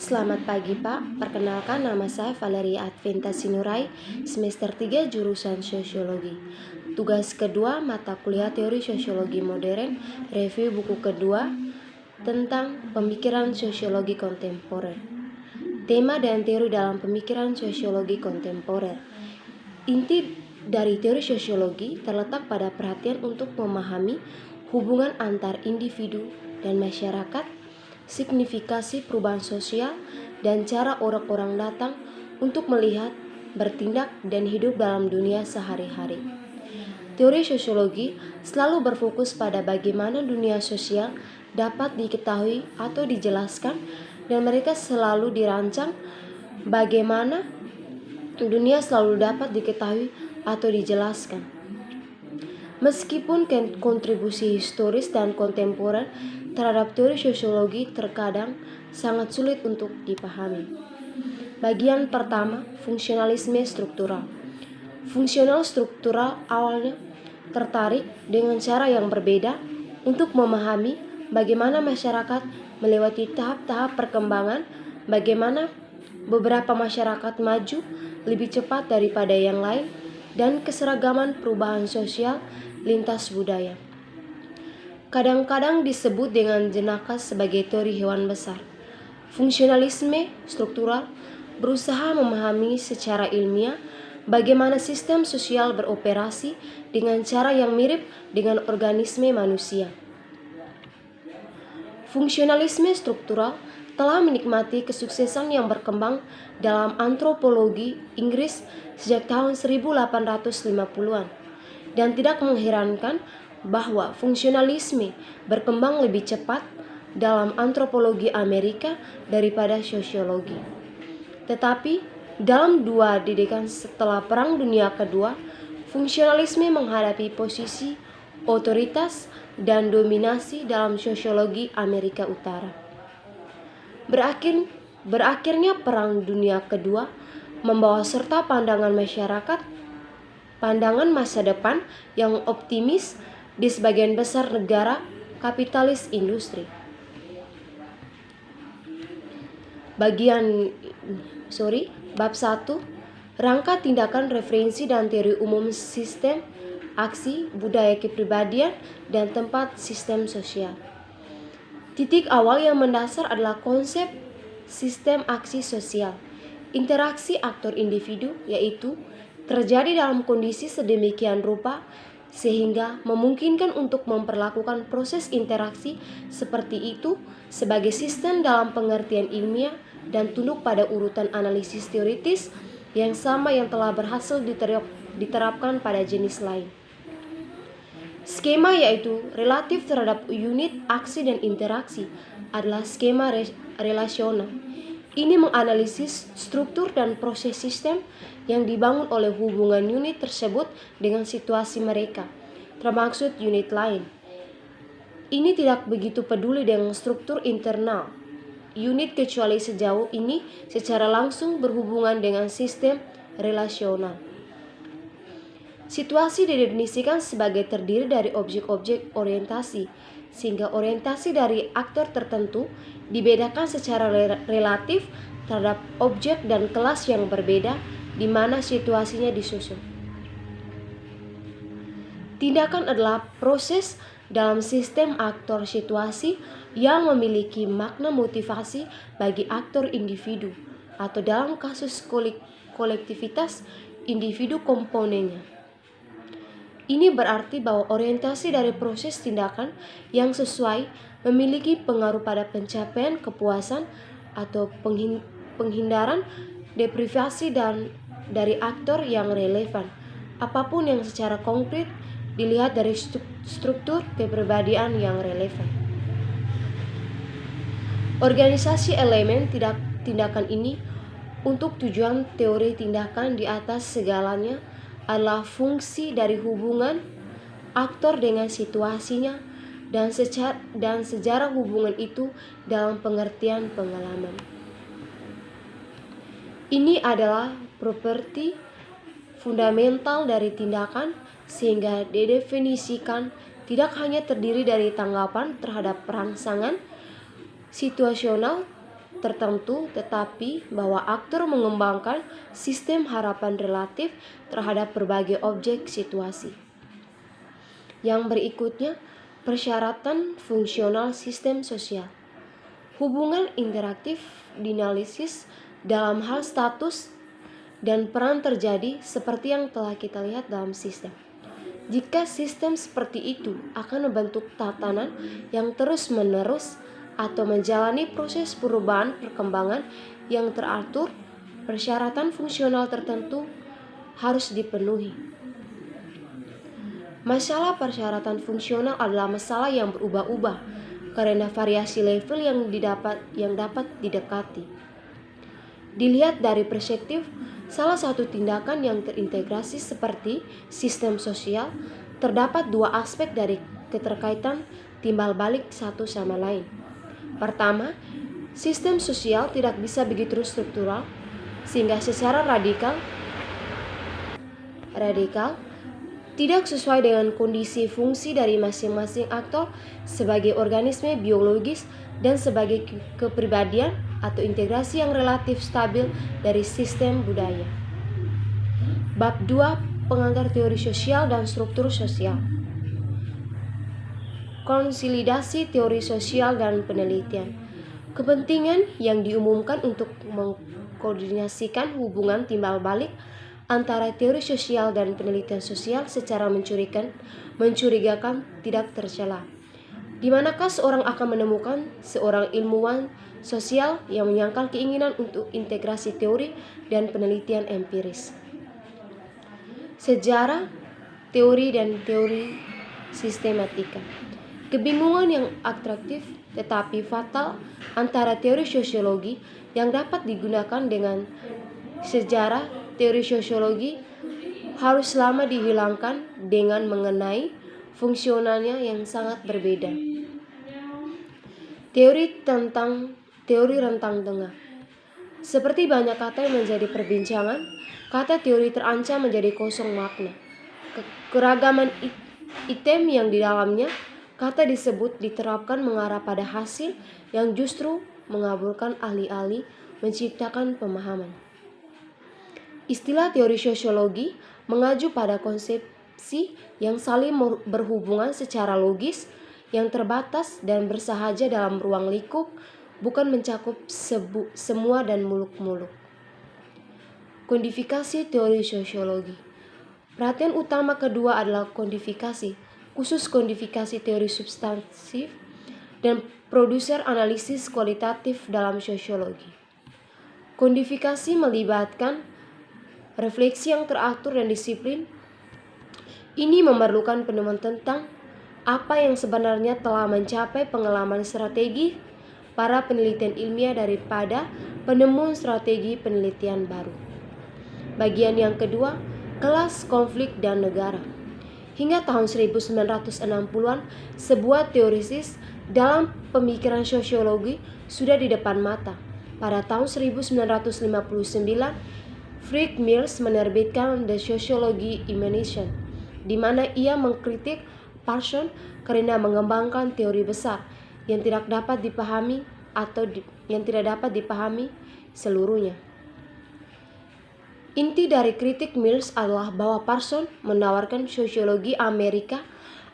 Selamat pagi Pak, perkenalkan nama saya Valeria Adventa Sinurai, semester 3 jurusan Sosiologi. Tugas kedua mata kuliah Teori Sosiologi Modern, review buku kedua tentang pemikiran sosiologi kontemporer. Tema dan teori dalam pemikiran sosiologi kontemporer. Inti dari teori sosiologi terletak pada perhatian untuk memahami hubungan antar individu dan masyarakat, signifikasi perubahan sosial, dan cara orang-orang datang untuk melihat, bertindak, dan hidup dalam dunia sehari-hari. Teori sosiologi selalu berfokus pada bagaimana dunia sosial dapat diketahui atau dijelaskan, dan mereka selalu dirancang bagaimana dunia selalu dapat diketahui atau dijelaskan. Meskipun kontribusi historis dan kontemporer terhadap teori sosiologi terkadang sangat sulit untuk dipahami. Bagian pertama, fungsionalisme struktural. Fungsional struktural awalnya tertarik dengan cara yang berbeda untuk memahami bagaimana masyarakat melewati tahap-tahap perkembangan, bagaimana beberapa masyarakat maju lebih cepat daripada yang lain, dan keseragaman perubahan sosial lintas budaya. Kadang-kadang disebut dengan jenaka sebagai teori hewan besar. Fungsionalisme struktural berusaha memahami secara ilmiah bagaimana sistem sosial beroperasi dengan cara yang mirip dengan organisme manusia. Fungsionalisme struktural telah menikmati kesuksesan yang berkembang dalam antropologi Inggris sejak tahun 1850-an, dan tidak mengherankan bahwa fungsionalisme berkembang lebih cepat dalam antropologi Amerika daripada sosiologi. Tetapi dalam 2 dekade setelah Perang Dunia Kedua, fungsionalisme menghadapi posisi otoritas dan dominasi dalam sosiologi Amerika Utara. Berakhirnya Perang Dunia Kedua membawa serta pandangan masyarakat, pandangan masa depan yang optimis di sebagian besar negara kapitalis industri. Bab 1, rangka tindakan referensi dan teori umum sistem aksi, budaya kepribadian, dan tempat sistem sosial. Titik awal yang mendasar adalah konsep sistem aksi sosial. Interaksi aktor individu, yaitu terjadi dalam kondisi sedemikian rupa sehingga memungkinkan untuk memperlakukan proses interaksi seperti itu sebagai sistem dalam pengertian ilmiah dan tunduk pada urutan analisis teoritis yang sama yang telah berhasil diterapkan pada jenis lain. Skema yaitu relatif terhadap unit aksi dan interaksi adalah skema relasional. Ini menganalisis struktur dan proses sistem yang dibangun oleh hubungan unit tersebut dengan situasi mereka, termaksud unit lain. Ini tidak begitu peduli dengan struktur internal unit kecuali sejauh ini secara langsung berhubungan dengan sistem relasional. Situasi didefinisikan sebagai terdiri dari objek-objek orientasi, sehingga orientasi dari aktor tertentu dibedakan secara relatif terhadap objek dan kelas yang berbeda di mana situasinya disusun. Tindakan adalah proses dalam sistem aktor situasi yang memiliki makna motivasi bagi aktor individu, atau dalam kasus kolektivitas, individu komponennya. Ini berarti bahwa orientasi dari proses tindakan yang sesuai memiliki pengaruh pada pencapaian kepuasan atau penghindaran deprivasi dan dari aktor yang relevan, apapun yang secara konkret dilihat dari struktur kepribadian yang relevan. Organisasi elemen tindakan ini untuk tujuan teori tindakan di atas segalanya adalah fungsi dari hubungan aktor dengan situasinya dan sejarah hubungan itu dalam pengertian pengalaman. Ini adalah properti fundamental dari tindakan, sehingga didefinisikan tidak hanya terdiri dari tanggapan terhadap rangsangan situasional, tertentu, tetapi bahwa aktor mengembangkan sistem harapan relatif terhadap berbagai objek situasi. Yang berikutnya, persyaratan fungsional sistem sosial. Hubungan interaktif dinalisis dalam hal status dan peran terjadi seperti yang telah kita lihat dalam sistem. Jika sistem seperti itu akan membentuk tatanan yang terus-menerus atau menjalani proses perubahan perkembangan yang teratur, persyaratan fungsional tertentu harus dipenuhi. Masalah persyaratan fungsional adalah masalah yang berubah-ubah karena variasi level yang dapat didekati. Dilihat dari perspektif salah satu tindakan yang terintegrasi seperti sistem sosial, terdapat dua aspek dari keterkaitan timbal balik satu sama lain. Pertama, sistem sosial tidak bisa begitu struktural sehingga secara radikal tidak sesuai dengan kondisi fungsi dari masing-masing aktor sebagai organisme biologis dan sebagai kepribadian atau integrasi yang relatif stabil dari sistem budaya. Bab 2, pengantar teori sosial dan struktur sosial. Konsolidasi teori sosial dan penelitian. Kepentingan yang diumumkan untuk mengkoordinasikan hubungan timbal balik antara teori sosial dan penelitian sosial secara mencurigakan tidak tercela. Di manakah seorang akan menemukan seorang ilmuwan sosial yang menyangkal keinginan untuk integrasi teori dan penelitian empiris. Sejarah, teori dan teori sistematika. Kebingungan yang atraktif tetapi fatal antara teori sosiologi yang dapat digunakan dengan sejarah teori sosiologi harus lama dihilangkan dengan mengenai fungsionalnya yang sangat berbeda. Teori rentang tengah. Seperti banyak kata yang menjadi perbincangan, kata teori terancam menjadi kosong makna. Keragaman item yang di dalamnya kata disebut diterapkan mengarah pada hasil yang justru mengabulkan alih-alih menciptakan pemahaman. Istilah teori sosiologi mengacu pada konsepsi yang saling berhubungan secara logis, yang terbatas dan bersahaja dalam ruang lingkup, bukan mencakup semua dan muluk-muluk. Kodifikasi teori sosiologi. Perhatian utama kedua adalah kodifikasi, khusus kodifikasi teori substansif dan produser analisis kualitatif dalam sosiologi. Kodifikasi melibatkan refleksi yang teratur dan disiplin. Ini memerlukan penemuan tentang apa yang sebenarnya telah mencapai pengalaman strategi para penelitian ilmiah daripada penemuan strategi penelitian baru. Bagian yang kedua, kelas, konflik, dan negara. Hingga tahun 1960-an, sebuah teorisis dalam pemikiran sosiologi sudah di depan mata. Pada tahun 1959, Friedrich Mills menerbitkan The Sociology Imagination, di mana ia mengkritik Parsons karena mengembangkan teori besar yang tidak dapat dipahami seluruhnya. Inti dari kritik Mills adalah bahwa Parsons menawarkan sosiologi Amerika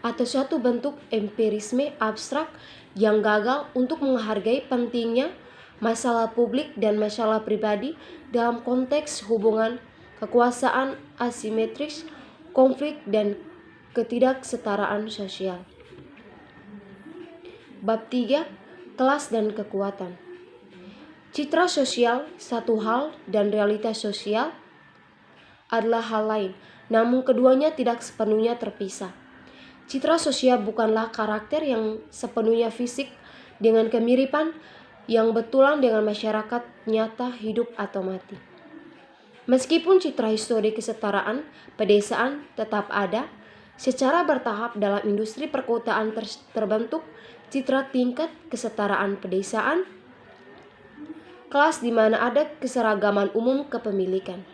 atau suatu bentuk empirisme abstrak yang gagal untuk menghargai pentingnya masalah publik dan masalah pribadi dalam konteks hubungan kekuasaan asimetris, konflik, dan ketidaksetaraan sosial. Bab 3, kelas dan kekuatan. Citra sosial satu hal dan realitas sosial adalah hal lain, namun keduanya tidak sepenuhnya terpisah. Citra sosial bukanlah karakter yang sepenuhnya fisik dengan kemiripan yang betulan dengan masyarakat nyata hidup atau mati. Meskipun citra histori kesetaraan pedesaan tetap ada, secara bertahap dalam industri perkotaan terbentuk citra tingkat kesetaraan pedesaan, kelas di mana ada keseragaman umum kepemilikan.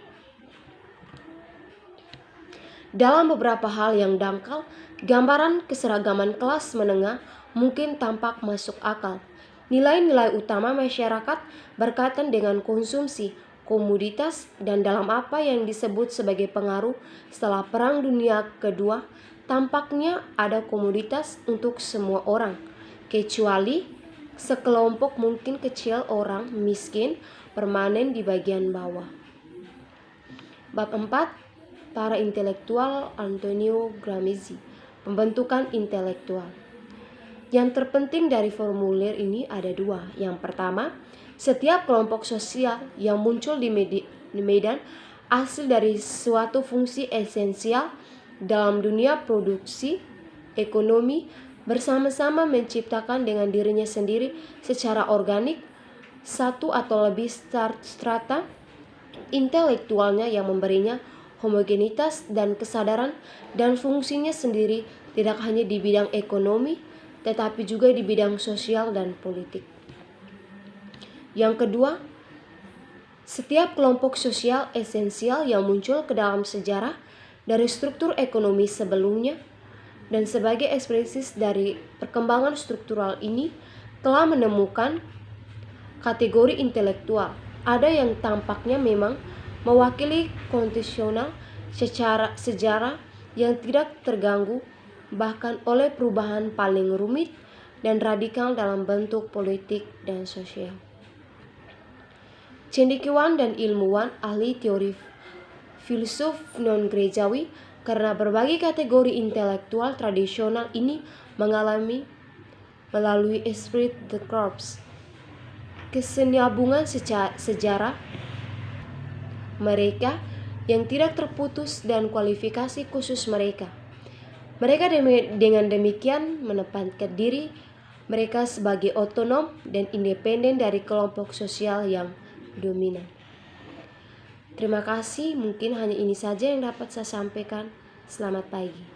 Dalam beberapa hal yang dangkal, gambaran keseragaman kelas menengah mungkin tampak masuk akal. Nilai-nilai utama masyarakat berkaitan dengan konsumsi, komoditas, dan dalam apa yang disebut sebagai pengaruh setelah Perang Dunia Kedua, tampaknya ada komoditas untuk semua orang, kecuali sekelompok mungkin kecil orang miskin permanen di bagian bawah. Bab 4. Para intelektual Antonio Gramsci. Pembentukan intelektual. Yang terpenting dari formulir ini ada dua. Yang pertama, setiap kelompok sosial yang muncul di medan hasil dari suatu fungsi esensial dalam dunia produksi ekonomi bersama-sama menciptakan dengan dirinya sendiri secara organik satu atau lebih strata intelektualnya yang memberinya homogenitas dan kesadaran dan fungsinya sendiri tidak hanya di bidang ekonomi tetapi juga di bidang sosial dan politik. Yang kedua, setiap kelompok sosial esensial yang muncul ke dalam sejarah dari struktur ekonomi sebelumnya dan sebagai ekspresi dari perkembangan struktural ini telah menemukan kategori intelektual. Ada yang tampaknya memang mewakili kondisional secara sejarah yang tidak terganggu bahkan oleh perubahan paling rumit dan radikal dalam bentuk politik dan sosial. Cendekiawan dan ilmuwan ahli teori filsuf non-gerejawi karena berbagai kategori intelektual tradisional ini mengalami melalui esprit de corps kesinambungan sejarah mereka yang tidak terputus dan kualifikasi khusus mereka. Mereka dengan demikian menempatkan diri mereka sebagai otonom dan independen dari kelompok sosial yang dominan. Terima kasih, mungkin hanya ini saja yang dapat saya sampaikan. Selamat pagi.